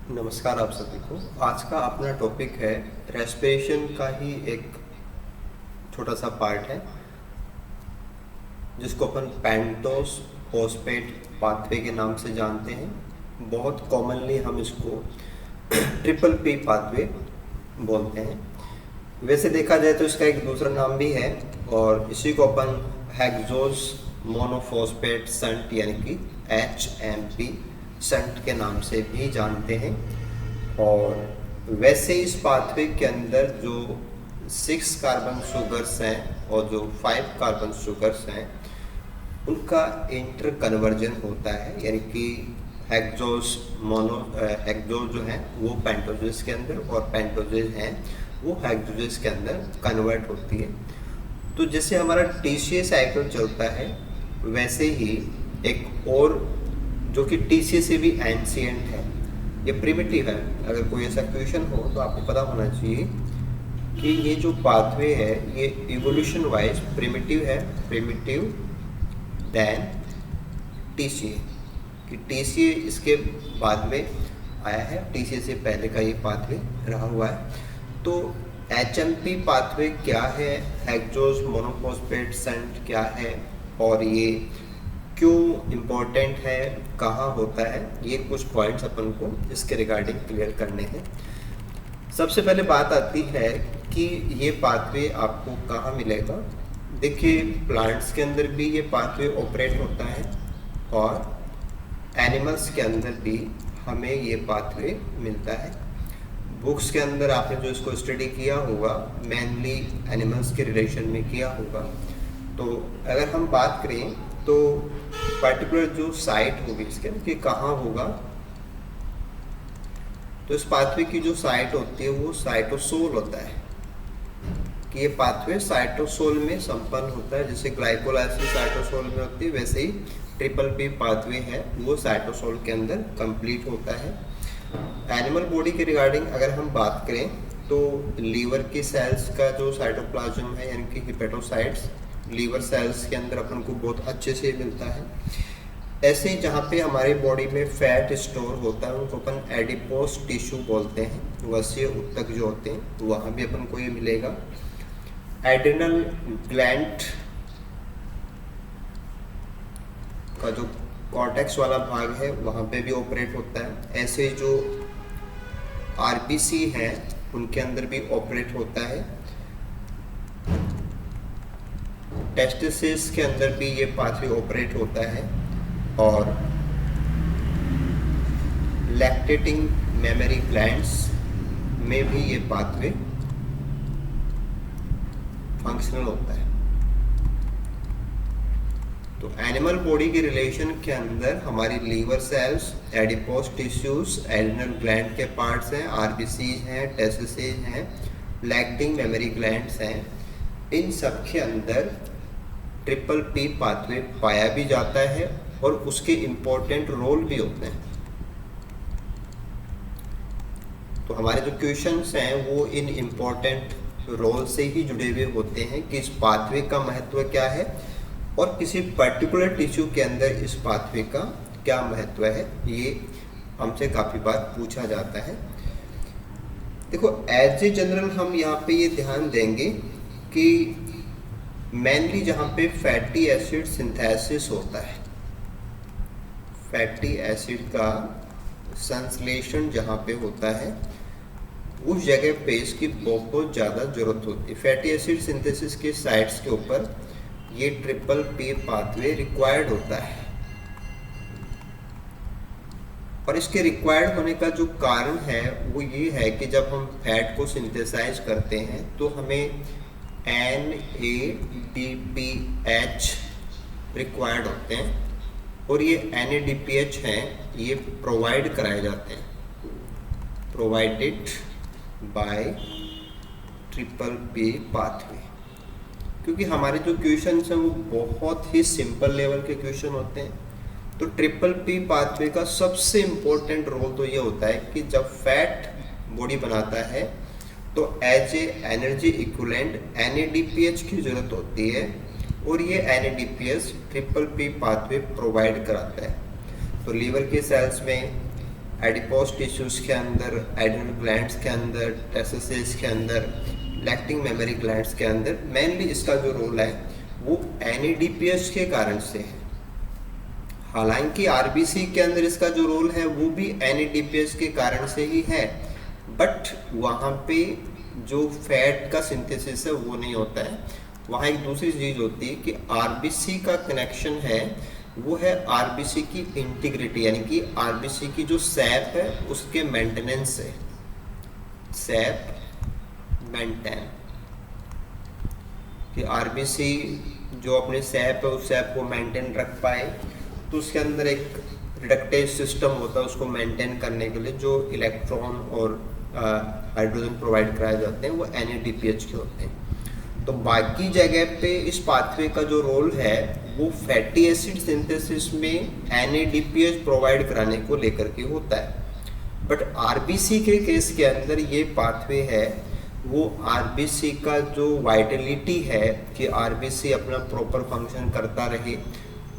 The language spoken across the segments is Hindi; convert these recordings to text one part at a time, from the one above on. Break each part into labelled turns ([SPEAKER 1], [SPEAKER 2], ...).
[SPEAKER 1] नमस्कार आप सभी को। आज का अपना टॉपिक है रेस्पिरेशन का ही एक छोटा सा पार्ट है जिसको अपन पेंटोस फॉस्फेट पाथवे के नाम से जानते हैं। बहुत कॉमनली हम इसको ट्रिपल पी पाथवे बोलते हैं। वैसे देखा जाए तो इसका एक दूसरा नाम भी है और इसी को अपन हेक्सोस मोनोफॉस्फेट संट यानी कि HMP संट के नाम से भी जानते हैं। और वैसे इस पाथवे के अंदर जो 6 कार्बन शुगर्स हैं और जो 5 कार्बन शुगर्स हैं उनका इंटर कन्वर्जन होता है, यानी कि हेक्सोस जो है वो पेंटोजेस के अंदर और पेंटोजेस हैं वो हेक्सोजेस के अंदर कन्वर्ट होती है। तो जैसे हमारा TCA साइकिल चलता है वैसे ही एक और जो कि TCA से भी एंशिएंट है, ये प्रिमिटिव है। अगर कोई ऐसा क्वेश्चन हो तो आपको पता होना चाहिए कि ये जो पाथवे है ये इवोल्यूशन वाइज प्रिमिटिव है, प्रिमिटिव देन TCA, कि TCA इसके बाद में आया है, TCA से पहले का ये पाथवे रहा हुआ है। तो HMP पाथवे क्या है, हेक्सोस मोनोफॉस्फेट संट क्या है और ये क्यों इम्पोर्टेंट है, कहाँ होता है, ये कुछ पॉइंट्स अपन को इसके रिगार्डिंग क्लियर करने हैं। सबसे पहले बात आती है कि ये पाथवे आपको कहाँ मिलेगा। देखिए, प्लांट्स के अंदर भी ये पाथवे ऑपरेट होता है और एनिमल्स के अंदर भी हमें ये पाथवे मिलता है। बुक्स के अंदर आपने जो इसको स्टडी किया होगा मेनली एनिमल्स के रिलेशन में किया होगा। तो अगर हम बात करें तो पर्टिकुलर जो साइट होगी इसके कि कहाँ होगा, तो इस पाथवे की जो साइट होती है वो साइटोसोल होता है, कि ये पाथवे साइटोसोल में संपन्न होता है। जैसे ग्लाइकोलाइसिस साइटोसोल में होती है वैसे ही ट्रिपल पी पाथवे है वो साइटोसोल के अंदर कंप्लीट होता है। एनिमल बॉडी के रिगार्डिंग अगर हम बात करें तो लीवर की सेल्स का जो साइटोप्लाज्म है यानी कि हिपेटोसाइट्स लीवर सेल्स के अंदर अपन को बहुत अच्छे से मिलता है। ऐसे ही जहाँ पे हमारी बॉडी में फैट स्टोर होता है उनको अपन एडिपोस टिश्यू बोलते हैं, वसीय ऊतक जो होते हैं वहाँ भी अपन को ये मिलेगा। एड्रिनल ग्लैंड का जो कॉर्टेक्स वाला भाग है वहाँ पे भी ऑपरेट होता है। ऐसे जो RBC हैं उनके अंदर भी ऑपरेट होता है। टेस्टिस के अंदर भी ये पाथवे ऑपरेट होता है और लैक्टेटिंग मेमोरी ग्लैंड्स में भी ये पाथवे फंक्शनल होता है। तो एनिमल बॉडी के रिलेशन के अंदर हमारी liver cells, adipose tissues, adrenal gland के पार्ट्स हैं, RBC हैं, टेस्टिस हैं, लैक्टिंग मेमोरी ग्लैंड्स हैं, इन सब के अंदर ट्रिपल पी पाथवे पाया भी जाता है और उसके इम्पोर्टेंट रोल भी होते हैं। तो हमारे जो क्वेश्चंस हैं वो इन इम्पोर्टेंट रोल से ही जुड़े हुए होते हैं कि इस पाथवे का महत्व क्या है और किसी पर्टिकुलर टिश्यू के अंदर इस पाथवे का क्या महत्व है, ये हमसे काफ़ी बार पूछा जाता है। देखो, एज ए जनरल हम यहाँ पे ये ध्यान देंगे कि मेनली जहाँ पे फैटी एसिड सिंथेसिस होता है, फैटी एसिड का संश्लेषण जहाँ पे होता है उस जगह पे इसकी बहुत ज़्यादा ज़रूरत होती है। फैटी एसिड सिंथेसिस के साइट्स के ऊपर ये ट्रिपल पी पाथवे रिक्वायर्ड होता है और इसके रिक्वायर्ड होने का जो कारण है वो ये है कि जब हम फैट को सिंथेसाइज करते हैं तो हमें NADPH रिक्वायर्ड होते हैं और ये NADPH हैं ये प्रोवाइड कराए जाते हैं, provided by triple P pathway. क्योंकि हमारे जो क्वेश्चन हैं वो बहुत ही सिंपल लेवल के क्वेश्चन होते हैं, तो ट्रिपल पी पाथवे का सबसे इम्पोर्टेंट रोल तो ये होता है कि जब फैट बॉडी बनाता है तो as a energy equivalent NADPH की ज़रूरत होती है और ये NADPH triple P pathway provide कराता है। तो लीवर के सेल्स में एडिपोज टिश्यूज़ के अंदर, एड्रिनल ग्लैंड्स के अंदर, टेस्टिस के अंदर, लैक्टिंग मेमोरी ग्लैंड्स के अंदर मेनली इसका जो रोल है वो NADPH के कारण से है। हालांकि RBC के अंदर इसका जो रोल है वो भी NADPH के कारण से ही है, बट वहाँ पे जो फैट का सिंथेसिस है वो नहीं होता है। वहाँ एक दूसरी चीज़ होती है कि RBC का कनेक्शन है वो है RBC की इंटीग्रिटी, यानी कि RBC की जो सैप है उसके मेंटेनेंस से, सैप मेंटेन, कि RBC जो अपने सैप है उस सैप को मेंटेन रख पाए, तो उसके अंदर एक रिडक्टेज सिस्टम होता है उसको मेंटेन करने के लिए, जो इलेक्ट्रॉन और हाइड्रोजन प्रोवाइड कराए जाते हैं वो NADPH के होते हैं। तो बाकी जगह पे इस पाथवे का जो रोल है वो फैटी एसिड सिंथेसिस में NADPH प्रोवाइड कराने को लेकर के होता है, बट RBC के केस के अंदर ये पाथवे है वो RBC का जो वाइटलिटी है कि RBC अपना प्रॉपर फंक्शन करता रहे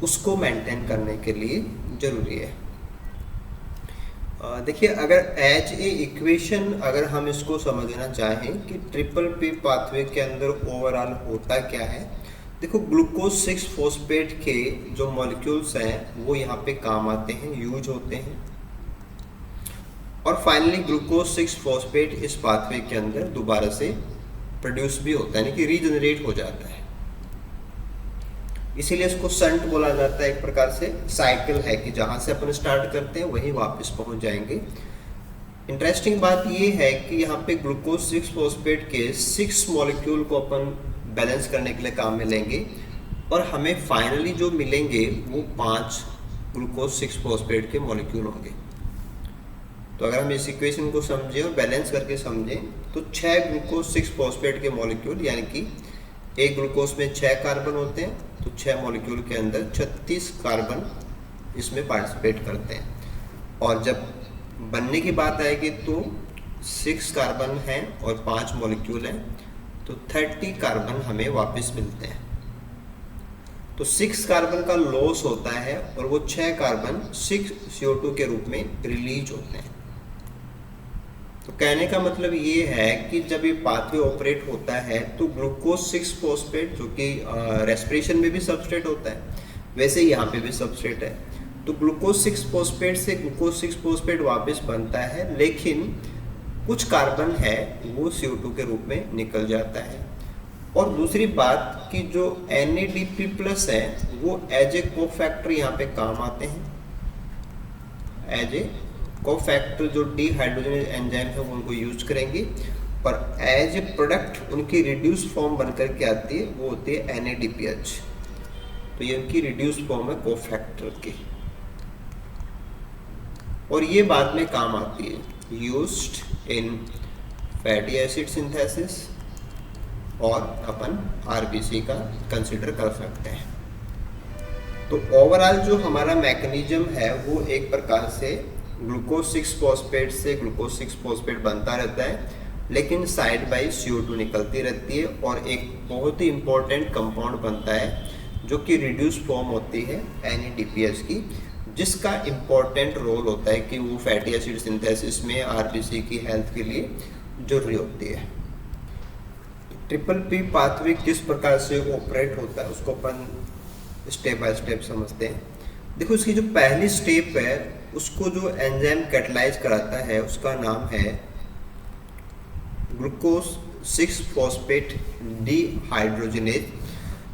[SPEAKER 1] उसको मेंटेन करने के लिए जरूरी है। देखिए, अगर एज ए इक्वेशन अगर हम इसको समझना चाहें कि ट्रिपल पी पाथवे के अंदर ओवरऑल होता क्या है, देखो ग्लूकोज 6 फॉस्फेट के जो मॉलिक्यूल्स हैं वो यहाँ पे काम आते हैं, यूज होते हैं, और फाइनली ग्लूकोज 6 फॉस्फेट इस पाथवे के अंदर दोबारा से प्रोड्यूस भी होता है, यानी कि रीजनरेट हो जाता है। इसीलिए इसको संट बोला जाता है, एक प्रकार से साइकिल है कि जहां से अपन स्टार्ट करते हैं वहीं वापस पहुंच जाएंगे। इंटरेस्टिंग बात ये है कि यहाँ पे ग्लूकोज 6 फॉस्फेट के 6 मॉलिक्यूल को अपन बैलेंस करने के लिए काम में लेंगे, और हमें फाइनली जो मिलेंगे वो 5 ग्लूकोज 6 फॉस्फेट के मॉलिक्यूल होंगे। तो अगर हम इस इक्वेशन को समझें और बैलेंस करके समझें तो 6 ग्लूकोज 6 फॉस्फेट के मॉलिक्यूल, यानी कि एक ग्लूकोज में 6 कार्बन होते हैं, तो 6 मॉलिक्यूल के अंदर 36 कार्बन इसमें पार्टिसिपेट करते हैं, और जब बनने की बात आएगी तो 6 कार्बन हैं और 5 मॉलिक्यूल हैं, तो 30 कार्बन हमें वापस मिलते हैं। तो 6 कार्बन का लॉस होता है और वो 6 कार्बन 6 CO2 के रूप में रिलीज होते हैं। तो कहने का मतलब ये है कि जब ये पाथवे ऑपरेट होता है तो ग्लूकोज 6 फॉस्फेट, जो कि रेस्पिरेशन में भी सबस्ट्रेट होता है, वैसे ही यहाँ पे भी सबस्ट्रेट है, तो ग्लूकोज 6 फॉस्फेट से ग्लूकोज 6 फॉस्फेट वापस बनता है, लेकिन कुछ कार्बन है वो CO2 के रूप में निकल जाता है। और दूसरी बात कि जो NADP+ है वो एज ए कोफैक्टर यहाँ पे काम आते हैं, एज ए कोफैक्टर, जो डिहाइड्रोजनेज एंजाइम है वो उनको यूज करेंगे, और एज ए प्रोडक्ट उनकी रिड्यूस फॉर्म बनकर के आती है, वो होती है NADPH। तो ये उनकी रिड्यूस फॉर्म है कोफैक्टर की, और ये बाद में काम आती है, used in fatty acid synthesis, और अपन RBC का कंसिडर कर सकते हैं। तो ओवरऑल जो हमारा मैकेनिज्म है वो एक प्रकार से ग्लूकोज 6 फॉस्फेट से ग्लूकोज 6 फॉस्फेट बनता रहता है, लेकिन साइड बाय CO2 निकलती रहती है, और एक बहुत ही इम्पोर्टेंट कंपाउंड बनता है जो कि रिड्यूस फॉर्म होती है NADPH की, जिसका इम्पोर्टेंट रोल होता है कि वो फैटी एसिड सिंथेसिस में RBC की हेल्थ के लिए जरूरी होती है। ट्रिपल पी पाथवे किस प्रकार से ऑपरेट होता है उसको अपन स्टेप बाय स्टेप समझते हैं। देखो, इसकी जो पहली स्टेप है उसको जो एंजाइम कैटलाइज कराता है उसका नाम है ग्लूकोज 6 फॉस्फेट डिहाइड्रोजनेज।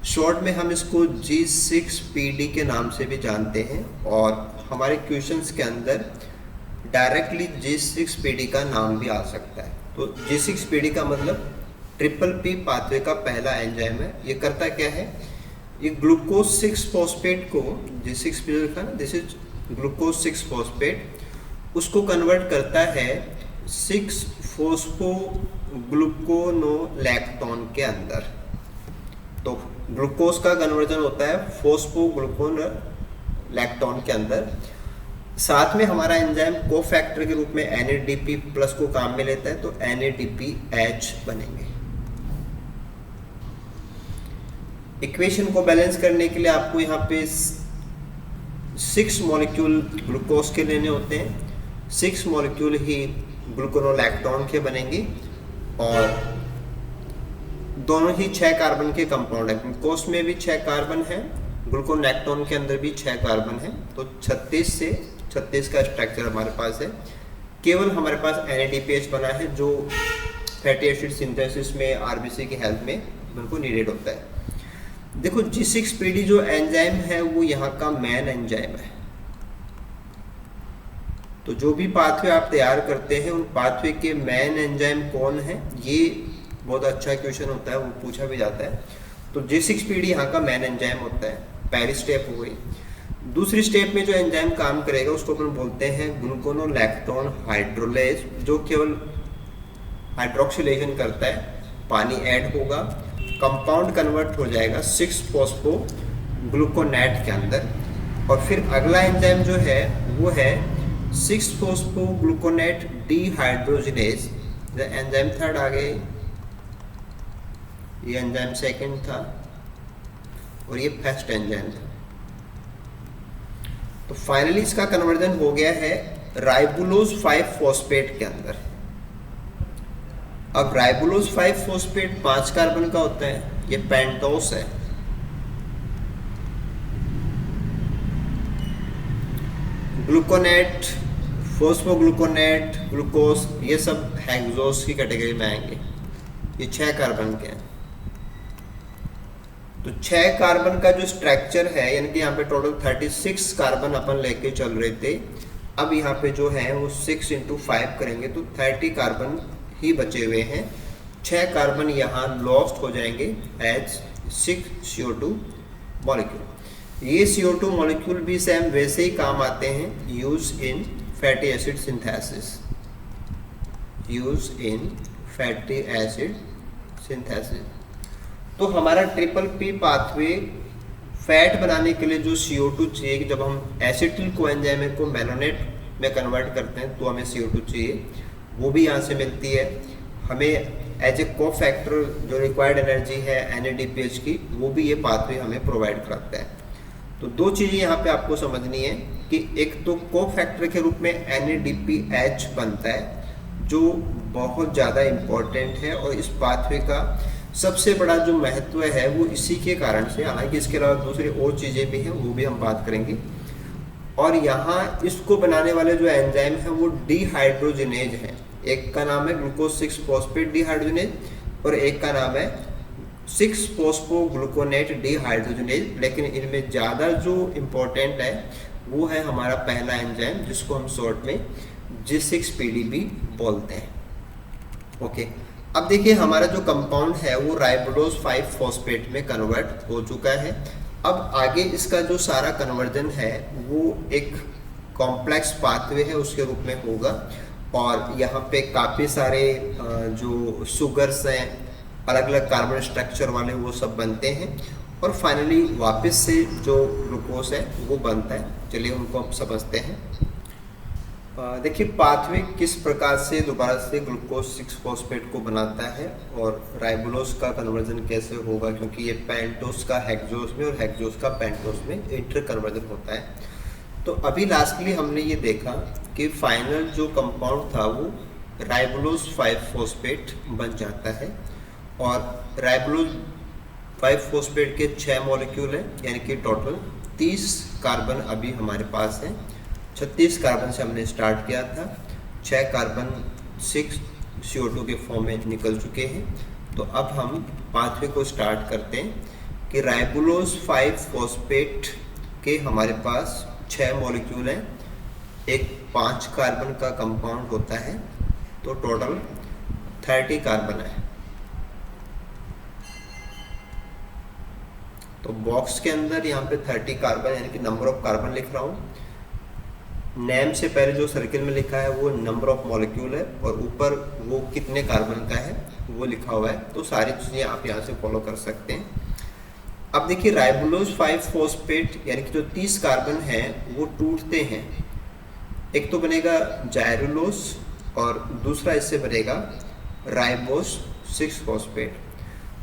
[SPEAKER 1] शॉर्ट में हम इसको G6PD के नाम से भी जानते हैं, और हमारे क्वेश्चंस के अंदर डायरेक्टली G6PD का नाम भी आ सकता है। तो G6PD का मतलब ट्रिपल पी पाथवे का पहला एंजाइम है। ये करता क्या है, ये ग्लूकोज 6 फॉस्फेट को, G6PD लिखा ना, दिस इज ग्लूकोज 6 फॉस्फेट, उसको कन्वर्ट करता है 6 फोस्फोग्लूकोनोलैक्टोन के अंदर। तो ग्लूकोज का कन्वर्जन होता है फोस्फोग्लूकोनोलैक्टोन के अंदर। साथ में हमारा एंजाइम कोफैक्टर के रूप में NADP+ को काम में लेता है, तो NADPH बनेंगे। इक्वेशन को बैलेंस करने के लिए आपको यहाँ पे 6 मॉलिक्यूल ग्लूकोज के लेने होते हैं, 6 मॉलिक्यूल ही ग्लूकोनोलैक्टोन के बनेंगे और दोनों ही 6 कार्बन के कंपाउंड है। ग्लूकोस में भी 6 कार्बन है, ग्लूकोनैक्टोन के अंदर भी 6 कार्बन है, तो 36 का स्ट्रक्चर हमारे पास है। केवल हमारे पास NADPH बना है जो फैटी एसिड सिंथेसिस में RBC की हेल्प में बिल्कुल नीडेड होता है। देखो G6PD जो एंजाइम है वो यहाँ का मेन एंजाइम है। तो जो भी पाथवे आप तैयार करते हैं उन पाथवे के मेन एंजाइम कौन है, ये बहुत अच्छा क्वेश्चन होता है, वो पूछा भी जाता है। तो G6PD यहाँ का मेन एंजाइम होता है, पहली स्टेप हो गई। दूसरी स्टेप में जो एंजाइम काम करेगा उसको अपन बोलते हैं ग्लूकोनोलैक्टोन हाइड्रोलेज, जो केवल हाइड्रोक्सिलेशन करता है, पानी ऐड होगा, कंपाउंड कन्वर्ट हो जाएगा 6-फॉस्फो ग्लूकोनेट के अंदर, और फिर अगला एंजाइम जो है वो है 6-फॉस्फो ग्लूकोनेट डीहाइड्रोजिनेज। एंजाइम थर्ड आ गए, ये एंजाइम सेकंड था और ये फर्स्ट एंजाइम था। तो फाइनली इसका कन्वर्जन हो गया है राइबुलोज 5-फॉस्फेट के अंदर। अब राइबुलोज 5-फॉस्फेट 5 कार्बन का होता है, ये पेंटोस है। ग्लूकोनेट, फॉस्फोग्लूकोनेट, ग्लूकोस, ये सब हेक्सोस की कैटेगरी में आएंगे। ये 6 कार्बन के हैं। तो 6 कार्बन का जो स्ट्रक्चर है, यानी कि यहाँ पे टोटल 36 कार्बन अपन लेके चल रहे थे, अब यहाँ पे जो है वो 6 × 5 करेंगे तो 30 कार्बन ही बचे हुए हैं। 6 कार्बन यहाँ लॉस्ट हो जाएंगे एज 6 CO2 मॉलिक्यूल। ये CO2 मॉलिक्यूल भी सेम वैसे ही काम आते हैं, use in fatty acid synthesis, use in fatty acid synthesis. तो हमारा P पाथवे फैट बनाने के लिए जो CO2 चाहिए, जब हम एसिटिल कोएंजाइम को मेलोनेट में कन्वर्ट करते हैं तो हमें CO2 चाहिए, वो भी यहाँ से मिलती है। हमें एज ए कोफैक्टर जो रिक्वायर्ड एनर्जी है NADPH की, वो भी ये पाथवे हमें प्रोवाइड कराता है। तो 2 चीज़ें यहाँ पे आपको समझनी है कि एक तो कोफैक्टर के रूप में NADPH बनता है जो बहुत ज़्यादा इम्पोर्टेंट है, और इस पाथवे का सबसे बड़ा जो महत्व है वो इसी के कारण से, हालांकि इसके अलावा दूसरी और चीज़ें भी हैं वो भी हम बात करेंगे। और यहाँ इसको बनाने वाले जो एंजाइम है वो डीहाइड्रोजिनेज है। एक का नाम है ग्लूकोज 6-फॉस्फेट डीहाइड्रोजिनेज और एक का नाम है 6-फॉस्फो ग्लूकोनेट डीहाइड्रोजिनेज, लेकिन इनमें ज़्यादा जो इम्पोर्टेंट है वो है हमारा पहला एंजाइम जिसको हम शॉर्ट में G6PD भी बोलते हैं। ओके, अब देखिए हमारा जो कंपाउंड है वो राइबोलोज 5-फॉस्फेट में कन्वर्ट हो चुका है। अब आगे इसका जो सारा कन्वर्जन है वो एक कॉम्प्लेक्स पाथवे है उसके रूप में होगा, और यहाँ पे काफ़ी सारे जो शुगर्स हैं अलग अलग कार्बन स्ट्रक्चर वाले वो सब बनते हैं, और फाइनली वापस से जो ग्लूकोज है वो बनता है। चलिए उनको हम समझते हैं। देखिए पाथवे किस प्रकार से दोबारा से ग्लूकोज 6-फॉस्फेट को बनाता है और राइबोलोज का कन्वर्जन कैसे होगा, क्योंकि ये पेंटोस का हेक्सोस में और हेक्सोस का पेंटोस में इंटर कन्वर्जन होता है। तो अभी लास्टली हमने ये देखा कि फाइनल जो कंपाउंड था वो राइबोलोज 5-फॉस्फेट बन जाता है, और राइबोलोज 5-फॉस्फेट के 6 मॉलिक्यूल हैं, यानी कि टोटल 30 कार्बन अभी हमारे पास हैं। 36 कार्बन से हमने स्टार्ट किया था, 6 कार्बन 6 CO2 के फॉर्म में निकल चुके हैं। तो अब हम पाथवे को स्टार्ट करते हैं कि राइबोलोज 5-फॉस्फेट के हमारे पास 6 मॉलिक्यूल हैं, एक 5 कार्बन का कंपाउंड होता है, तो टोटल 30 कार्बन है। तो बॉक्स के अंदर यहाँ पे 30 कार्बन यानी कि नंबर ऑफ कार्बन लिख रहा हूँ। नेम से पहले जो सर्किल में लिखा है वो नंबर ऑफ मॉलिक्यूल है, और ऊपर वो कितने कार्बन का है वो लिखा हुआ है। तो सारी चीज़ें आप यहाँ से फॉलो कर सकते हैं। अब देखिए राइबोलोज 5-फॉस्फेट यानी कि जो 30 कार्बन है वो टूटते हैं, एक तो बनेगा जाइरोलोज और दूसरा इससे बनेगा राइबोस 6-फॉस्फेट।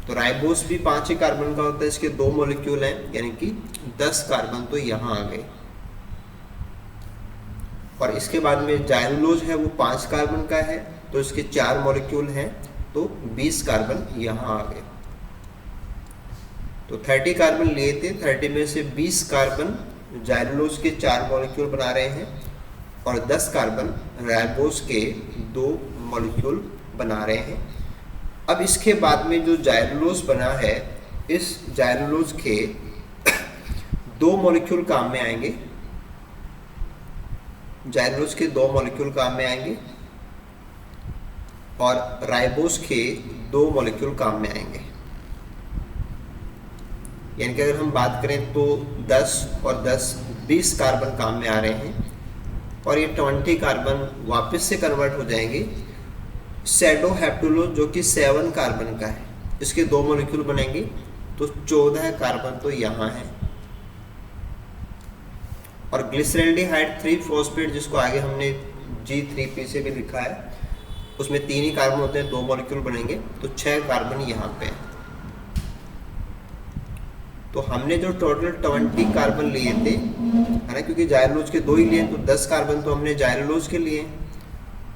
[SPEAKER 1] तो राइबोस भी 5 ही कार्बन का होता है, इसके 2 मॉलिक्यूल हैं, यानी कि 10 कार्बन तो यहाँ आ गए। और इसके बाद में जाइलोज है वो 5 कार्बन का है, तो इसके 4 मॉलिक्यूल हैं, तो 20 कार्बन यहाँ आ गए। तो 30 कार्बन लिए थे, 30 में से 20 कार्बन जाइलोज के 4 मॉलिक्यूल बना रहे हैं और 10 कार्बन राइबोज के 2 मॉलिक्यूल बना रहे हैं। अब इसके बाद में जो जाइलोज बना है, इस जाइलोज के 2 मॉलिक्यूल काम में आएंगे, जाइलोज के 2 मॉलिक्यूल काम में आएंगे और राइबोज के 2 मॉलिक्यूल काम में आएंगे। यानी कि अगर हम बात करें तो 10 और 10 20 कार्बन काम में आ रहे हैं और ये 20 कार्बन वापस से कन्वर्ट हो जाएंगे सैडो हेप्टुलोज जो कि 7 कार्बन का है, इसके 2 मॉलिक्यूल बनेंगे, तो 14 कार्बन तो यहाँ है। और ग्लिसरैल्डिहाइड 3-फॉस्फेट जिसको आगे हमने G3P से भी लिखा है, उसमें 3 ही कार्बन होते हैं, 2 मॉलिक्यूल बनेंगे, तो 6 कार्बन यहाँ पे है। तो हमने जो टोटल 20 कार्बन लिए थे, है ना, क्योंकि जाइलोज के 2 ही लिए, तो 10 कार्बन तो हमने जाइलोज के लिए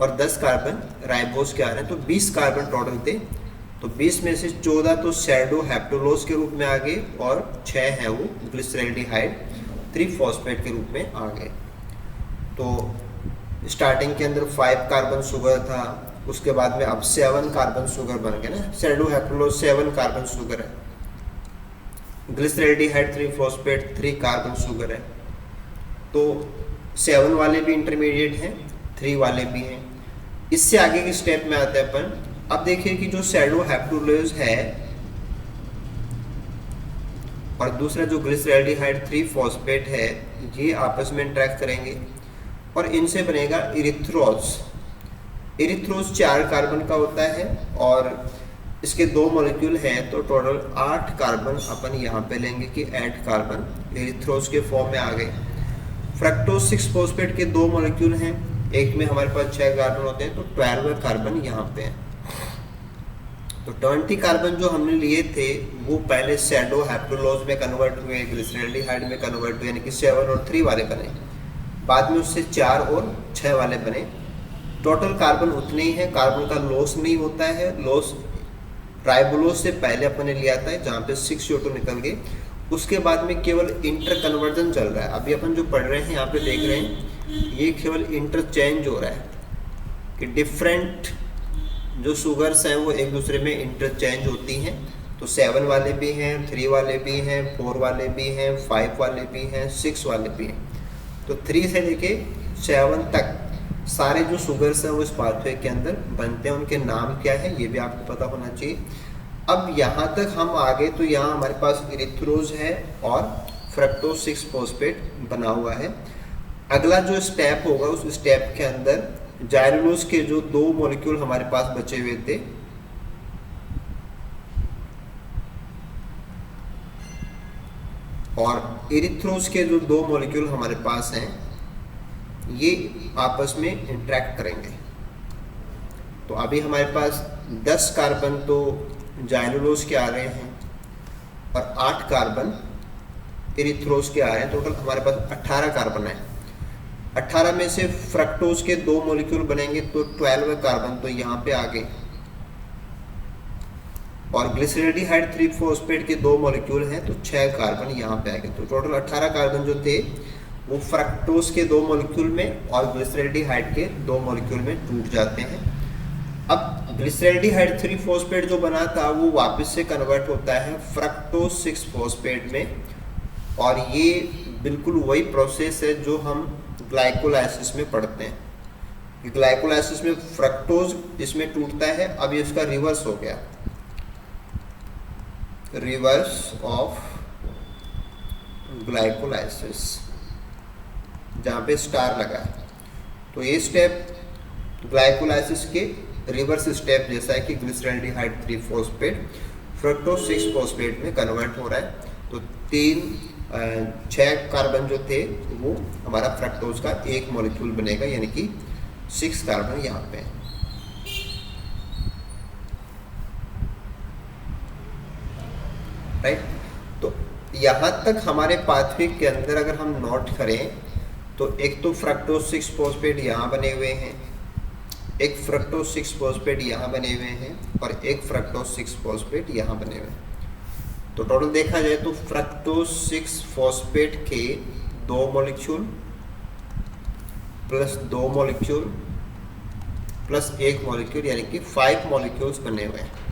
[SPEAKER 1] और 10 कार्बन राइबोज के आ रहे हैं, तो 20 कार्बन टोटल थे। तो 20 में से 14 तो सैडो हेप्टुलोज के रूप में आ गए और 6 है वो ग्लिसरैल्डिहाइड 3-फॉस्फेट के रूप में आ गए। तो स्टार्टिंग के अंदर 5 कार्बन शुगर था, उसके बाद में अब 7 कार्बन शुगर बन गए ना, सैडो हेप्टुलोज 7 कार्बन शुगर है, ग्लिसरैल्डिहाइड 3-फॉस्फेट 3 कार्बन शुगर है। तो 7 वाले भी इंटरमीडिएट हैं, 3 वाले भी हैं। इससे आगे के स्टेप में आते हैं अपन। अब देखिए कि जो सैडो हेप्टुलोज है और दूसरा जो ग्लिसरैल्डिहाइड 3-फॉस्फेट है, ये आपस में इंटरेक्ट करेंगे और इनसे बनेगा इरिथ्रोज। इरिथ्रोज 4 कार्बन का होता है और इसके 2 मॉलिक्यूल हैं, तो टोटल 8 कार्बन अपन यहाँ पे लेंगे कि 8 कार्बन इरिथ्रोज के फॉर्म में आ गए। फ्रक्टोज 6-फॉस्फेट के 2 मॉलिक्यूल हैं, एक में हमारे पास 6 कार्बन होते हैं, तो 12 कार्बन यहाँ पे हैं। तो 20 कार्बन जो हमने लिए थे वो पहले सैडो हेप्टुलोज में कन्वर्ट हुए, ग्लिसरैल्डिहाइड में कन्वर्ट हुए, यानी कि 7 और 3 वाले बने, बाद में उससे 4 और 6 वाले बने। टोटल कार्बन उतने ही है, कार्बन का लॉस नहीं होता है। लॉस राइबोलोज से पहले अपन ने लिया था जहाँ पे 6 CO2 निकल गए, उसके बाद में केवल इंटर कन्वर्जन चल रहा है। अभी अपन जो पढ़ रहे हैं यहाँ पे देख रहे हैं, ये केवल इंटरचेंज हो रहा है कि डिफरेंट जो शुगर्स हैं वो एक दूसरे में इंटरचेंज होती हैं। तो 7 वाले भी हैं, 3 वाले भी हैं, 4 वाले भी हैं, 5 वाले भी हैं, 6 वाले भी हैं। तो 3 से लेके 7 तक सारे जो शुगर्स हैं वो इस पाथवे के अंदर बनते हैं। उनके नाम क्या है ये भी आपको पता होना चाहिए। अब यहाँ तक हम आगे, तो यहाँ हमारे पास इरिथ्रोज है और फ्रक्टोज 6-फॉस्फेट बना हुआ है। अगला जो स्टेप होगा, उस स्टेप के अंदर जाइलोज के जो 2 मॉलिक्यूल हमारे पास बचे हुए थे, और इरिथ्रोज के जो 2 मॉलिक्यूल हमारे पास हैं, ये आपस में इंटरेक्ट करेंगे। तो अभी हमारे पास 10 कार्बन तो जाइलोज के आ रहे हैं और 8 कार्बन इरिथ्रोज के आ रहे हैं। टोटल हमारे पास 18 कार्बन है। 18 में से फ्रक्टोज के 2 मॉलिक्यूल बनेंगे, तो 12 कार्बन तो यहाँ पे आ गए और ग्लिसरैल्डिहाइड 3-फॉस्फेट के 2 मॉलिक्यूल हैं, तो 6 कार्बन यहाँ पे आ गए। तो टोटल 18 कार्बन जो थे वो फ्रक्टोज के 2 मॉलिक्यूल में और ग्लिसरैल्डिहाइड के 2 मॉलिक्यूल में टूट जाते हैं। अब ग्लिसरैल्डिहाइड 3-फॉस्फेट जो बना था वो वापस से कन्वर्ट होता है फ्रक्टोज 6-फॉस्फेट में, और ये बिल्कुल वही प्रोसेस है जो हम ग्लाइकोलाइसिस में पढ़ते हैं। ग्लाइकोलाइसिस में फ्रक्टोज इसमें टूटता है, अब ये इसका रिवर्स हो गया, रिवर्स ऑफ ग्लाइकोलाइसिस, जहाँ पे स्टार लगा है। तो ये स्टेप ग्लाइकोलाइसिस के रिवर्स स्टेप जैसा है कि ग्लिसरैल्डिहाइड 3-फॉस्फेट फ्रक्टोज 6-फॉस्फेट में कन्वर्ट हो रहा है। तो 6 कार्बन जो थे वो हमारा फ्रक्टोज का 1 मॉलिक्यूल बनेगा, यानी कि 6 कार्बन यहाँ पे है। राइट, तो यहाँ तक हमारे पाथवे के अंदर अगर हम नोट करें तो एक तो फ्रक्टोज 6 फॉस्फेट यहाँ बने हुए हैं, एक फ्रक्टोज 6 फॉस्फेट यहाँ बने हुए हैं और एक फ्रक्टोज 6 फॉस्फेट यहाँ बने हुए हैं। तो टोटल देखा जाए तो फ्रक्टोज 6 फॉस्फेट के 2 molecule plus 2 molecule plus 1 molecule यानी कि 5 मॉलिक्यूल्स बने हुए हैं।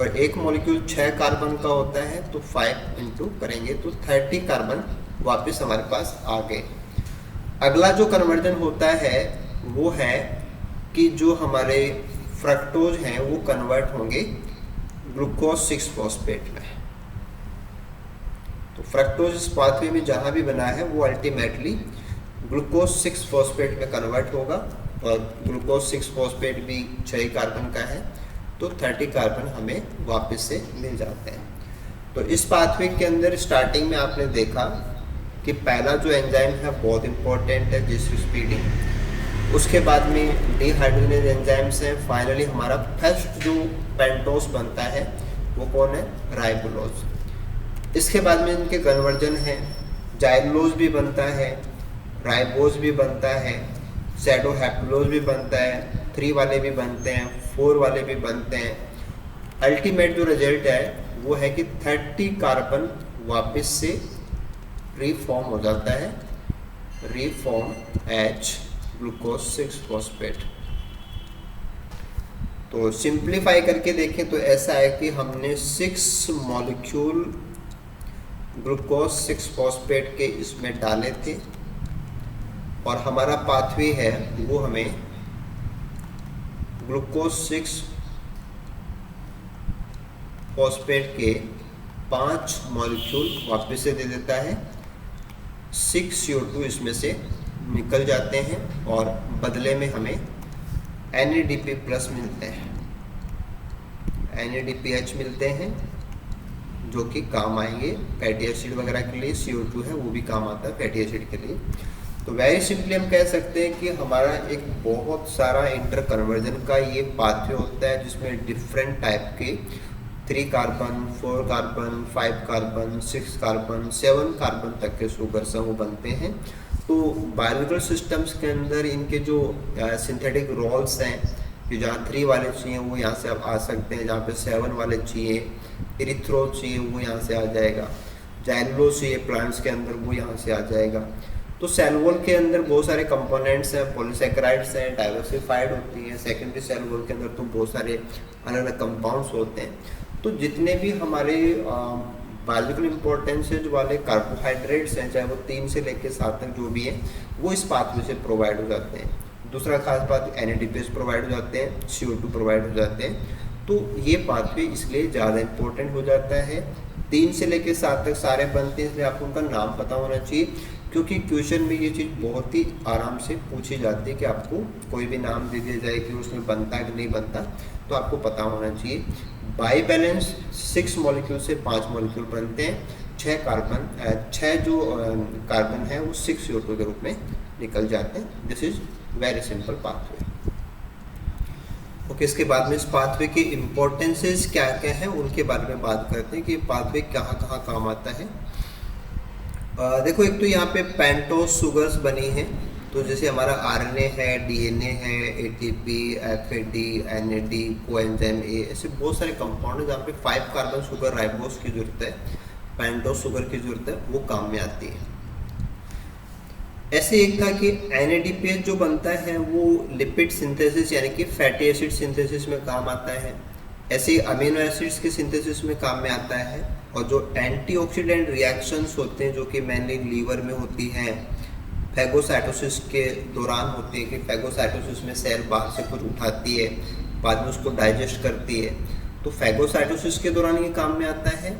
[SPEAKER 1] और एक मॉलिक्यूल 6 कार्बन का होता है, तो 5 इंटू करेंगे तो 30 कार्बन वापस हमारे पास आ गए। अगला जो कन्वर्जन होता है वो है कि जो हमारे फ्रक्टोज हैं वो कन्वर्ट होंगे ग्लूकोज 6 फॉस्फेट में। तो फ्रक्टोज इस पाथवे में जहाँ भी बना है वो अल्टीमेटली ग्लूकोज 6 फॉस्फेट में कन्वर्ट होगा, और ग्लूकोज 6 फॉस्फेट भी 6 कार्बन का है, तो 30 कार्बन हमें वापस से मिल जाते हैं। तो इस पाथवे के अंदर स्टार्टिंग में आपने देखा कि पहला जो एंजाइम है बहुत इंपॉर्टेंट है, जिस स्पीडिंग, उसके बाद में डिहाइड्रोजनेज एंजाइम्स हैं, फाइनली हमारा फर्स्ट जो पेंटोस बनता है वो कौन है, राइबोलोज। इसके बाद में इनके कन्वर्जन है, जाइलोज भी बनता है, राइबोज भी बनता है, सैडोहैप्लोज भी बनता है, 3 वाले भी बनते हैं, 4 वाले भी बनते हैं। अल्टीमेट जो रिजल्ट है वो है कि 30 कार्बन वापस से रीफॉर्म हो जाता है, रीफॉर्म एच ग्लूकोज 6 फॉस्फेट। तो सिंप्लीफाई करके देखें तो ऐसा है कि हमने 6 मॉलिक्यूल ग्लूकोज 6 फॉस्फेट के इसमें डाले थे, और हमारा पाथवे है वो हमें ग्लूकोज 6 फॉस्फेट के 5 मॉलिक्यूल वापस से दे देता है, 6 CO2 इसमें से निकल जाते हैं, और बदले में हमें NADP प्लस मिलते हैं, NADPH मिलते हैं, जो कि काम आएंगे फैटी एसिड वगैरह के लिए। CO2 है वो भी काम आता है फैटी एसिड के लिए। तो वेरी सिंपली हम कह सकते हैं कि हमारा एक बहुत सारा इंटर कन्वर्जन का ये पाथवे होता है, जिसमें डिफरेंट टाइप के 3 carbon, 4 carbon, 5 carbon, 6 carbon, 7 carbon तक के शुगर समूह बनते हैं। तो बायोलॉजिकल सिस्टम्स के अंदर इनके जो सिंथेटिक रोल्स हैं, कि जहाँ 3 वाले चाहिए वो यहाँ से आप आ सकते हैं, जहाँ पे 7 वाले चाहिए, इरिथ्रोल चाहिए वो यहाँ से आ जाएगा, जाइलोज चाहिए प्लांट्स के अंदर वो यहाँ से आ जाएगा। तो सेल वॉल के अंदर बहुत सारे कंपोनेंट्स हैं, पॉलीसैकेराइड्स हैं, डाइवर्सिफाइड होती हैं। सेकेंडरी सेल वॉल के अंदर तो बहुत सारे अलग अलग कंपाउंड्स होते हैं। तो जितने भी हमारे बायोलॉजिकल इंपॉर्टेंसेज वाले कार्बोहाइड्रेट्स हैं, चाहे वो 3 से लेकर 7 तक जो भी हैं, वो इस पाथवे से प्रोवाइड हो जाते हैं। दूसरा खास बात, NADPH प्रोवाइड हो जाते हैं, CO2 प्रोवाइड हो जाते हैं। तो ये पाथवे इसलिए ज़्यादा इंपॉर्टेंट हो जाता है। 3 से लेकर 7 तक सारे बनते हैं, इसलिए आपको उनका नाम पता होना चाहिए, क्योंकि क्वेश्चन में ये चीज़ बहुत ही आराम से पूछी जाती है कि आपको कोई भी नाम दे दिया जाए कि उसमें बनता है कि नहीं बनता, तो आपको पता होना चाहिए। बाई बैलेंस 6 मॉलिक्यूल से 5 मॉलिक्यूल बनते हैं, 6 जो कार्बन है वो 6 CO2 के रूप में निकल जाते हैं। This is very simple pathway. Okay, इसके बाद में इस पाथवे के इम्पोर्टेंसेस क्या क्या हैं उनके बारे में बात करते हैं कि पाथवे कहाँ कहाँ काम आता है। देखो, एक तो यहाँ पे पेंटोस शुगर्स बनी हैं, तो जैसे हमारा RNA है, DNA है, ATP, FAD, NAD, coenzyme A, ऐसे बहुत सारे कंपाउंड हैं जहाँ पे 5 कार्बन शुगर राइबोस की जरूरत है, पेंटोस शुगर की जरूरत है, वो काम में आती है। ऐसे एक था कि NADPH जो बनता है वो लिपिड सिंथेसिस यानी कि फैटी एसिड सिंथेसिस में काम आता है। ऐसे अमीनो एसिड्स के सिंथेसिस में काम में आता है। और जो एंटीऑक्सीडेंट रिएक्शंस होते हैं, जो कि मेनली लीवर में होती हैं, फैगोसाइटोसिस के दौरान होती है, कि फैगोसाइटोसिस में सेल बाहर से कुछ उठाती है, बाद में उसको डाइजेस्ट करती है, तो फैगोसाइटोसिस के दौरान ये काम में आता है।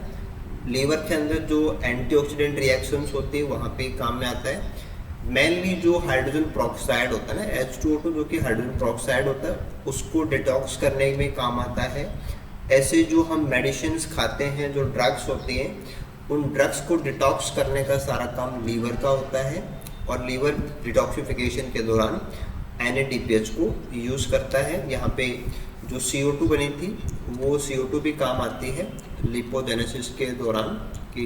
[SPEAKER 1] लीवर के अंदर जो एंटीऑक्सीडेंट रिएक्शंस होती है वहाँ पे काम में आता है। मेनली जो हाइड्रोजन प्रोक्साइड होता है ना, H2O2, जो कि हाइड्रोजन प्रोक्साइड होता है, उसको डिटॉक्स करने में काम आता है। ऐसे जो हम मेडिसिन खाते हैं, जो ड्रग्स होती हैं, उन ड्रग्स को डिटॉक्स करने का सारा काम लीवर का होता है, और लीवर डिटॉक्सिफिकेशन के दौरान NADPH को यूज़ करता है। यहाँ पे जो CO2 बनी थी वो CO2 भी काम आती है लिपोजेनेसिस के दौरान, कि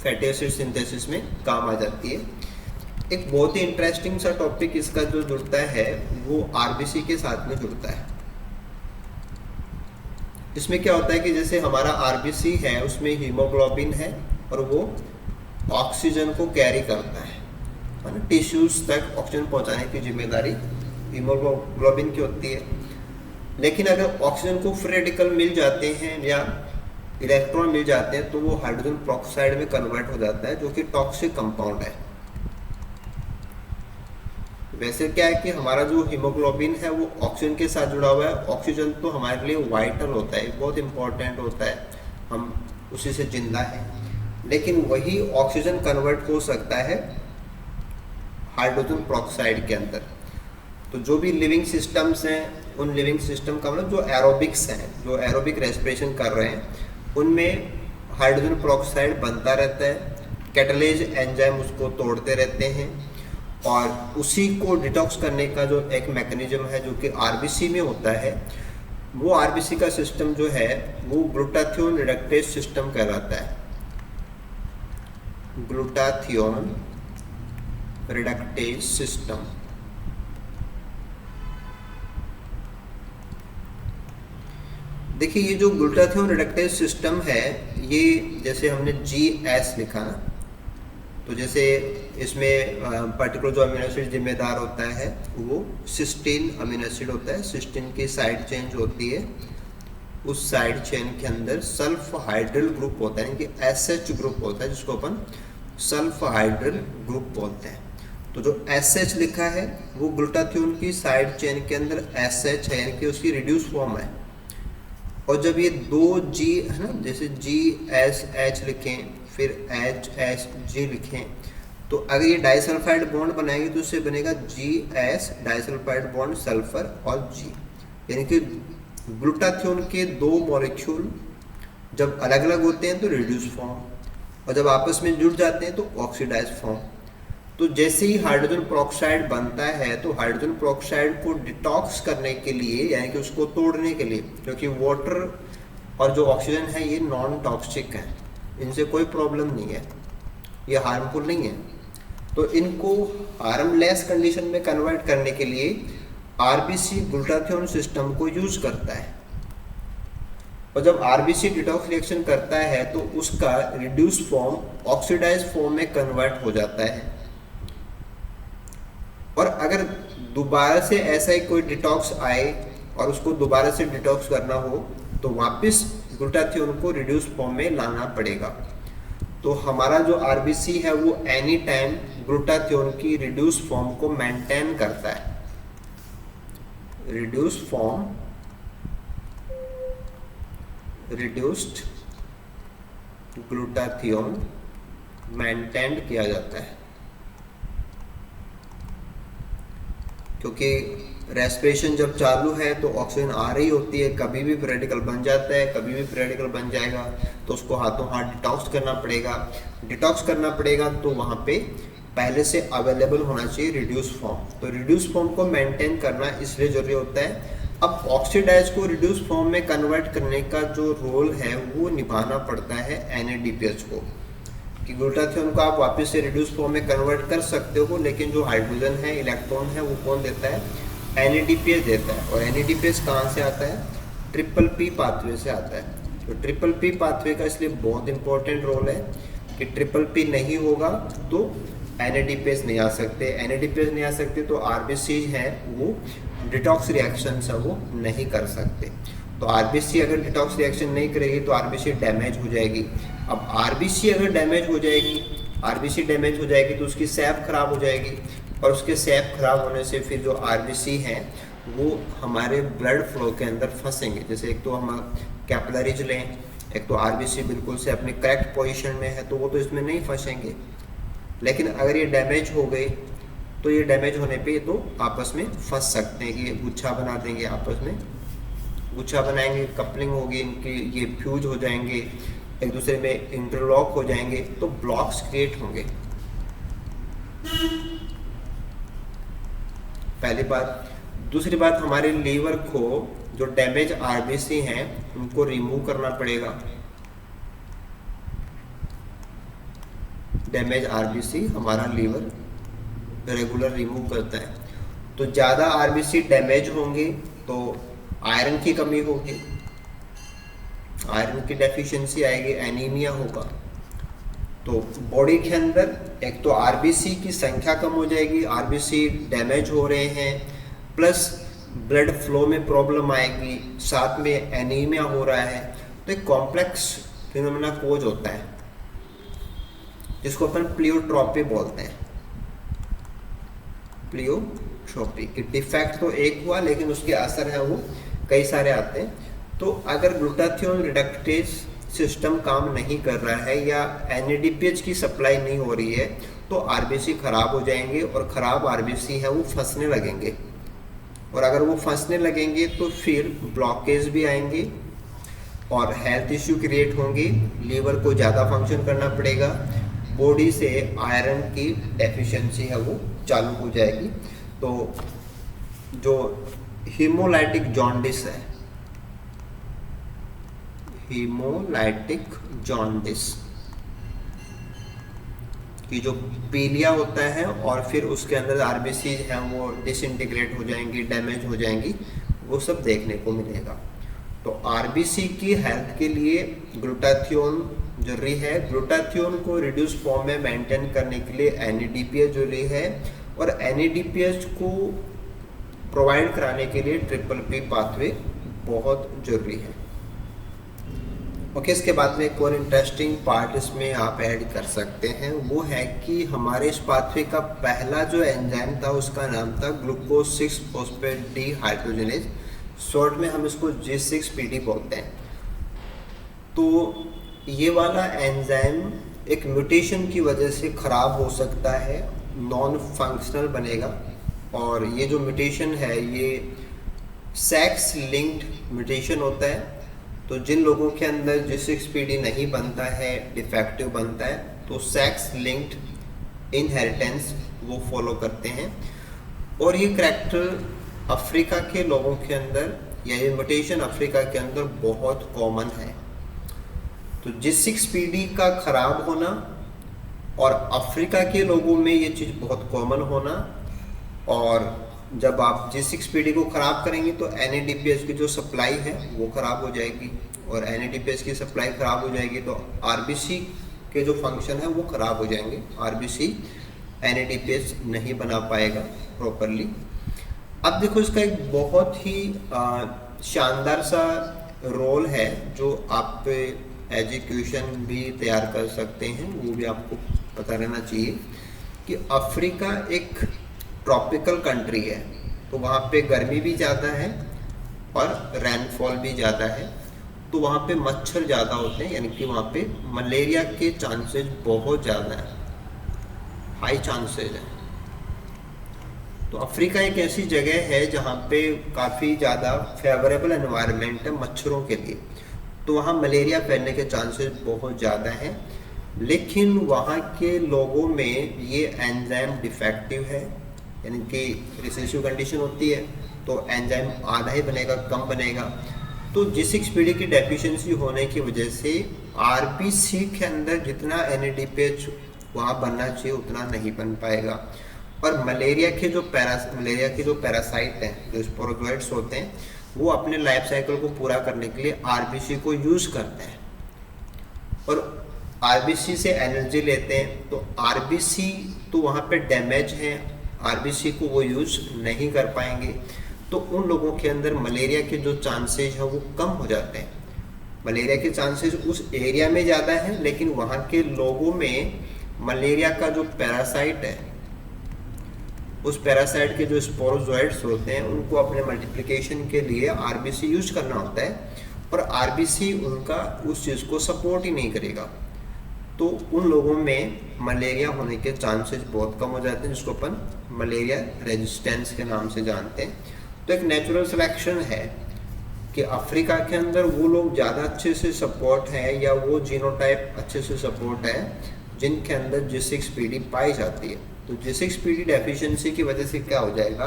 [SPEAKER 1] फैटी एसिड सिंथेसिस में काम आ जाती है। एक बहुत ही इंटरेस्टिंग सा टॉपिक इसका जो जुड़ता है वो आरबीसी के साथ में जुड़ता है। इसमें क्या होता है कि जैसे हमारा आरबीसी है उसमें हीमोग्लोबिन है और वो ऑक्सीजन को कैरी करता है ना, टिश्यूज तक ऑक्सीजन पहुंचाने की जिम्मेदारी हीमोग्लोबिन की होती है। लेकिन अगर ऑक्सीजन को फ्री रेडिकल मिल जाते हैं या इलेक्ट्रॉन मिल जाते हैं तो वो हाइड्रोजन पेरोक्साइड में कन्वर्ट हो जाता है, जो कि टॉक्सिक कंपाउंड है। वैसे क्या है कि हमारा जो हीमोग्लोबिन है वो ऑक्सीजन के साथ जुड़ा हुआ है। ऑक्सीजन तो हमारे लिए वाइटल होता है, बहुत इंपॉर्टेंट होता है, हम उसी से जिंदा है। लेकिन वही ऑक्सीजन कन्वर्ट हो सकता है हाइड्रोजन पेरोक्साइड के अंदर। तो जो भी लिविंग सिस्टम्स हैं, उन लिविंग सिस्टम का मतलब जो एरोबिक्स हैं, जो एरोबिक रेस्पिरेशन कर रहे हैं, उनमें हाइड्रोजन पेरोक्साइड बनता रहता है। कैटालेज एंजाइम उसको तोड़ते रहते हैं और उसी को डिटॉक्स करने का जो एक मैकेनिज्म है जो कि आरबीसी में होता है, वो आरबीसी का सिस्टम जो है वो ग्लूटाथियोन रिडक्टेज सिस्टम कहलाता है। Glutathione reductase system. देखिए ये जो ग्लूटाथियोन रिडक्टेज सिस्टम है, ये जैसे हमने GS लिखा ना, तो जैसे इसमें पर्टिकुलर जो अमीनो एसिड जिम्मेदार होता है वो सिस्टीन अमीनो एसिड होता है। सिस्टीन की साइड चेन जो होती है, उस साइड चेन के अंदर सल्फ हाइड्रिल ग्रुप होता है, कि SH ग्रुप होता है, जिसको अपन सल्फ हाइड्रिल ग्रुप बोलते हैं। तो जो SH लिखा है वो ग्लूटाथियोन की साइड चेन के अंदर SH है, यानी कि उसकी रिड्यूस फॉर्म है। और जब ये दो G है ना, जैसे GSH लिखें फिर HSG लिखें, तो अगर ये डाइसल्फाइड बॉन्ड बनाएंगे तो उससे बनेगा GS डाइसल्फाइड बॉन्ड सल्फर और G, यानी कि ग्लूटाथियोन के दो मॉलिक्यूल जब अलग अलग होते हैं तो रिड्यूस फॉर्म, और जब आपस में जुड़ जाते हैं तो ऑक्सीडाइज फॉर्म। तो जैसे ही हाइड्रोजन पेरोक्साइड बनता है तो हाइड्रोजन पेरोक्साइड को डिटॉक्स करने के लिए, यानी कि उसको तोड़ने के लिए, क्योंकि वाटर और जो ऑक्सीजन है ये नॉन टॉक्सिक है, इनसे कोई प्रॉब्लम नहीं है, ये हार्मफुल नहीं है, तो इनको हार्मलेस कंडीशन में कन्वर्ट करने के लिए आरबीसी ग्लूटाथियोन सिस्टम को यूज करता है। और जब आरबीसी डिटॉक्स रिएक्शन करता है तो उसका रिड्यूस फॉर्म ऑक्सीडाइज फॉर्म में कन्वर्ट हो जाता है। और अगर दोबारा से ऐसा ही कोई डिटॉक्स आए और उसको दोबारा से डिटॉक्स करना हो तो वापस ग्लूटाथियोन को रिड्यूस फॉर्म में लाना पड़ेगा। तो हमारा जो आरबीसी है वो एनी टाइम ग्लूटाथियोन की रिड्यूस फॉर्म को मेंटेन करता है। Reduce form, reduced glutathione maintain किया जाता है, क्योंकि रेस्पिरेशन जब चालू है तो ऑक्सीजन आ रही होती है, कभी भी रेडिकल बन जाता है, कभी भी रेडिकल बन जाएगा, तो उसको हाथों हाथ डिटॉक्स करना पड़ेगा। डिटॉक्स करना पड़ेगा तो वहाँ पे पहले से अवेलेबल होना चाहिए रिड्यूस फॉर्म। तो रिड्यूस फॉर्म को मेंटेन करना इसलिए जरूरी होता है। अब ऑक्सीडाइज को रिड्यूस फॉर्म में कन्वर्ट करने का जो रोल है वो निभाना पड़ता है NADPH को, कि ग्लूटाथियोन को आप वापस से रिड्यूस फॉर्म में कन्वर्ट कर सकते हो, लेकिन जो हाइड्रोजन है, इलेक्ट्रॉन है, वो कौन देता है? NADPH देता है। और NADPH कहाँ से आता है? PPP पाथवे से आता है। तो PPP पाथवे का इसलिए बहुत इंपॉर्टेंट रोल है कि PPP नहीं होगा तो NADPH नहीं आ सकते, NADPH नहीं आ सकते तो आरबीसी है वो डिटॉक्स रिएक्शन है वो नहीं कर सकते। तो आरबीसी अगर डिटॉक्स रिएक्शन नहीं करेगी तो आरबीसी डैमेज हो जाएगी। अब आरबीसी अगर डैमेज हो जाएगी, आरबीसी डैमेज हो जाएगी तो उसकी सैप खराब हो जाएगी, और उसके सैप खराब होने से फिर जो आरबीसी हैं वो हमारे ब्लड फ्लो के अंदर फंसेंगे। जैसे एक तो हम कैपिलरीज लें, एक तो आरबीसी बिल्कुल से अपने करेक्ट पोजीशन में है तो वो तो इसमें नहीं फंसेंगे, लेकिन अगर ये डैमेज हो गई तो ये डैमेज होने पे तो आपस में फंस सकते हैं कि ये गुच्छा बना देंगे, आपस में गुच्छा बनाएंगे, कपलिंग होगी इनकी, ये फ्यूज हो जाएंगे, एक दूसरे में इंटरलॉक हो जाएंगे, तो ब्लॉक्स क्रिएट होंगे। पहली बात। दूसरी बात, हमारे लीवर को जो डैमेज आरबीसी हैं उनको रिमूव करना पड़ेगा। डैमेज आरबीसी हमारा लीवर रेगुलर रिमूव करता है। तो ज़्यादा आरबीसी डैमेज होंगे तो आयरन की कमी होगी, आयरन की डेफिशिएंसी आएगी, एनीमिया होगा। तो बॉडी के अंदर एक तो आरबीसी की संख्या कम हो जाएगी, आरबीसी डैमेज हो रहे हैं, प्लस ब्लड फ्लो में प्रॉब्लम आएगी, साथ में एनीमिया हो रहा है। तो एक कॉम्प्लेक्स फिनोमेना कोज होता है जिसको अपन प्लियोट्रॉपी बोलते हैं। प्लियोट्रॉपी कि डिफेक्ट तो एक हुआ लेकिन उसके असर है वो कई सारे आते हैं। तो अगर ग्लूटाथियोन रिडक्टेज सिस्टम काम नहीं कर रहा है या एनएडीपीएच की सप्लाई नहीं हो रही है तो आरबीसी खराब हो जाएंगे, और ख़राब आरबीसी है वो फंसने लगेंगे, और अगर वो फंसने लगेंगे तो फिर ब्लॉकेज भी आएंगे और हेल्थ इश्यू क्रिएट होंगे, लीवर को ज़्यादा फंक्शन करना पड़ेगा, बॉडी से आयरन की डेफिशिएंसी है वो चालू हो जाएगी। तो जो हीमोलाइटिक जॉन्डिस है, हीमोलाइटिक जॉन्डिस कि जो पीलिया होता है और फिर उसके अंदर आरबीसी हैं वो डिसइंटीग्रेट हो जाएंगी, डैमेज हो जाएंगी, वो सब देखने को मिलेगा। तो आरबीसी की हेल्थ के लिए ग्लूटाथियोन जरूरी है। ग्लूटाथियोन को रिड्यूस फॉर्म में मेंटेन करने के लिए एनएडीपीएच जरूरी है, और एनएडीपीएच को प्रोवाइड कराने के लिए ट्रिपल पी पाथवे बहुत जरूरी है। ओके, इसके बाद में एक और इंटरेस्टिंग पार्ट इसमें आप ऐड कर सकते हैं, वो है कि हमारे इस पाथवे का पहला जो एंजाइम था उसका नाम था ग्लूकोज 6 फॉस्फेट डिहाइड्रोजनेज, शॉर्ट में हम इसको G6PD बोलते हैं। तो ये वाला एंजाइम एक म्यूटेशन की वजह से ख़राब हो सकता है, नॉन फंक्शनल बनेगा, और ये जो म्यूटेशन है ये सेक्स लिंक्ड म्यूटेशन होता है। तो जिन लोगों के अंदर G6PD नहीं बनता है, डिफेक्टिव बनता है, तो सेक्स लिंक्ड इनहेरिटेंस वो फॉलो करते हैं, और ये करैक्टर अफ्रीका के लोगों के अंदर, या ये म्यूटेशन अफ्रीका के अंदर बहुत कॉमन है। तो G6PD का खराब होना और अफ्रीका के लोगों में ये चीज़ बहुत कॉमन होना, और जब आप G6PD को ख़राब करेंगे तो NADPH की जो सप्लाई है वो ख़राब हो जाएगी, और NADPH की सप्लाई ख़राब हो जाएगी तो RBC के जो फंक्शन है वो ख़राब हो जाएंगे, RBC NADPH नहीं बना पाएगा प्रॉपरली। अब देखो इसका एक बहुत ही शानदार सा रोल है जो आप एजुकेशन भी तैयार कर सकते हैं, वो भी आपको पता रहना चाहिए कि अफ्रीका एक ट्रॉपिकल कंट्री है, तो वहाँ पे गर्मी भी ज़्यादा है और रेनफॉल भी ज़्यादा है, तो वहाँ पे मच्छर ज़्यादा होते हैं, यानी कि वहाँ पे मलेरिया के चांसेस बहुत ज़्यादा है, हाई चांसेस है। तो अफ्रीका एक ऐसी जगह है जहाँ पे काफ़ी ज़्यादा फेवरेबल एनवायरनमेंट है मच्छरों के लिए, तो वहाँ मलेरिया फैलने के चांसेस बहुत ज़्यादा हैं, लेकिन वहाँ के लोगों में ये एंजाइम डिफेक्टिव है, यानी कि रिसेसिव कंडीशन होती है तो एंजाइम आधा ही बनेगा, कम बनेगा। तो G6PD की डेफिशिएंसी होने की वजह से RBC के अंदर जितना NADPH वहाँ बनना चाहिए उतना नहीं बन पाएगा, और मलेरिया के जो पैरासाइट हैं, जो स्पोरोजोइट्स होते हैं, वो अपने लाइफ साइकिल को पूरा करने के लिए RBC को यूज़ करते हैं, और RBC से एनर्जी लेते हैं। तो RBC तो वहाँ पे डैमेज है, RBC को वो यूज़ नहीं कर पाएंगे, तो उन लोगों के अंदर मलेरिया के जो चांसेस हैं वो कम हो जाते हैं। मलेरिया के चांसेस उस एरिया में ज़्यादा हैं, लेकिन वहाँ के लोगों में मलेरिया का जो पैरासाइट है, उस पैरासाइट के जो स्पोरोजोइट्स होते हैं उनको अपने मल्टीप्लिकेशन के लिए RBC यूज करना होता है, और RBC उनका उस चीज़ को सपोर्ट ही नहीं करेगा, तो उन लोगों में मलेरिया होने के चांसेस बहुत कम हो जाते हैं, जिसको अपन मलेरिया रेजिस्टेंस के नाम से जानते हैं। तो एक नेचुरल सिलेक्शन है कि अफ्रीका के अंदर वो लोग ज़्यादा अच्छे से सपोर्ट है, या वो जीनोटाइप अच्छे से सपोर्ट है जिनके अंदर G6PD पाई जाती है। तो G6PD डेफिशिएंसी की वजह से क्या हो जाएगा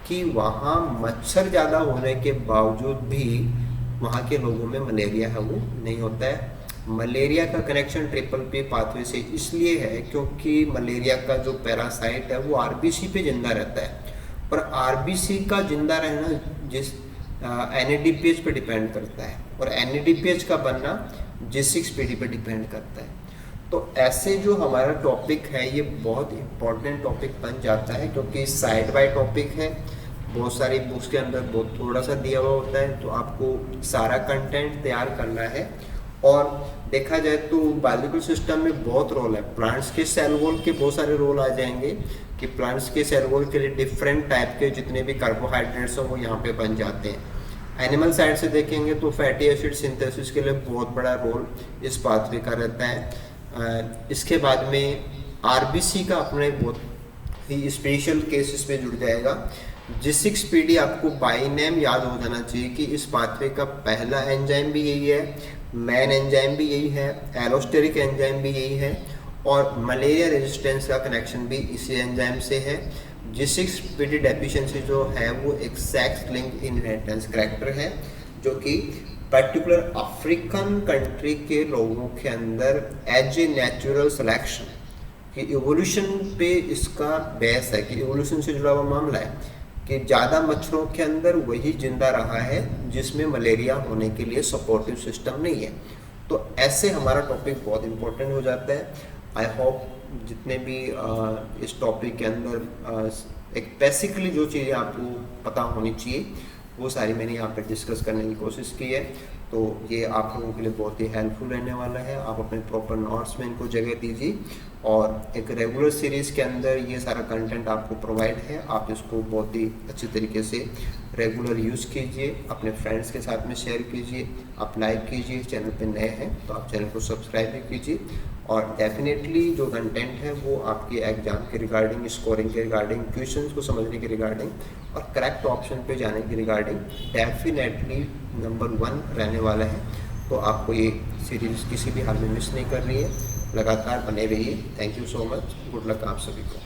[SPEAKER 1] कि वहाँ मच्छर ज़्यादा होने के बावजूद भी वहाँ के लोगों में मलेरिया है वो नहीं होता है, मलेरिया का कनेक्शन ट्रिपल पी पाथवे से इसलिए है क्योंकि मलेरिया का जो पैरासाइट है वो आरबीसी पे जिंदा रहता है, और आरबीसी का जिंदा रहना जिस एनएडीपीएच पे डिपेंड करता है, और एनएडीपीएच का बनना G6PD पे डिपेंड करता है। तो ऐसे जो हमारा टॉपिक है ये बहुत इम्पोर्टेंट टॉपिक बन जाता है, क्योंकि साइड बाय टॉपिक है, बहुत सारी बुक्स के अंदर बहुत थोड़ा सा दिया हुआ होता है, तो आपको सारा कंटेंट तैयार करना है। और देखा जाए तो बायोलॉजिकल सिस्टम में बहुत रोल है, प्लांट्स के सेल वॉल के बहुत सारे रोल आ जाएंगे कि प्लांट्स के सेल वॉल के लिए डिफरेंट टाइप के जितने भी कार्बोहाइड्रेट्स हैं वो यहाँ पे बन जाते हैं। एनिमल साइड से देखेंगे तो फैटी एसिड सिंथेसिस के लिए बहुत बड़ा रोल इस पाथवे का रहता है। इसके बाद में आरबीसी का अपने बहुत ही स्पेशल केसेस में जुड़ जाएगा। G6PD आपको बाई नेम याद हो जाना चाहिए कि इस पाथवे का पहला एंजाइम भी यही है, मेन एंजाइम भी यही है, एलोस्टेरिक एंजाइम भी यही है, और मलेरिया रेजिस्टेंस का कनेक्शन भी इसी एंजाइम से है। G6PD डेफिशिएंसी जो है वो एक सेक्स लिंक इनहेरिटेंस करैक्टर है, जो कि पर्टिकुलर अफ्रीकन कंट्री के लोगों के अंदर एज ए नेचुरल सिलेक्शन कि इवोल्यूशन पे इसका बेस है, कि इवोल्यूशन से जुड़ा हुआ मामला है कि ज़्यादा मच्छरों के अंदर वही जिंदा रहा है जिसमें मलेरिया होने के लिए सपोर्टिव सिस्टम नहीं है। तो ऐसे हमारा टॉपिक बहुत इम्पोर्टेंट हो जाता है। आई होप जितने भी इस टॉपिक के अंदर एक बेसिकली जो चीज़ें आपको पता होनी चाहिए वो सारी मैंने यहाँ पे डिस्कस करने की कोशिश की है। तो ये आप लोगों के लिए बहुत ही हेल्पफुल रहने वाला है। आप अपने प्रॉपर नोट्स में इनको जगह दीजिए, और एक रेगुलर सीरीज़ के अंदर ये सारा कंटेंट आपको प्रोवाइड है। आप इसको बहुत ही अच्छी तरीके से रेगुलर यूज़ कीजिए, अपने फ्रेंड्स के साथ में शेयर कीजिए, आप लाइक कीजिए। चैनल पे नए हैं तो आप चैनल को सब्सक्राइब भी कीजिए, और डेफिनेटली जो कंटेंट है वो आपके एग्जाम के रिगार्डिंग, स्कोरिंग के रिगार्डिंग, क्वेश्चंस को समझने के रिगार्डिंग और करेक्ट ऑप्शन पे जाने के रिगार्डिंग डेफिनेटली नंबर 1 रहने वाला है। तो आपको ये सीरीज़ किसी भी हाल में मिस नहीं करनी है, लगातार बने रहिए। Thank you so much, good luck आप सभी को।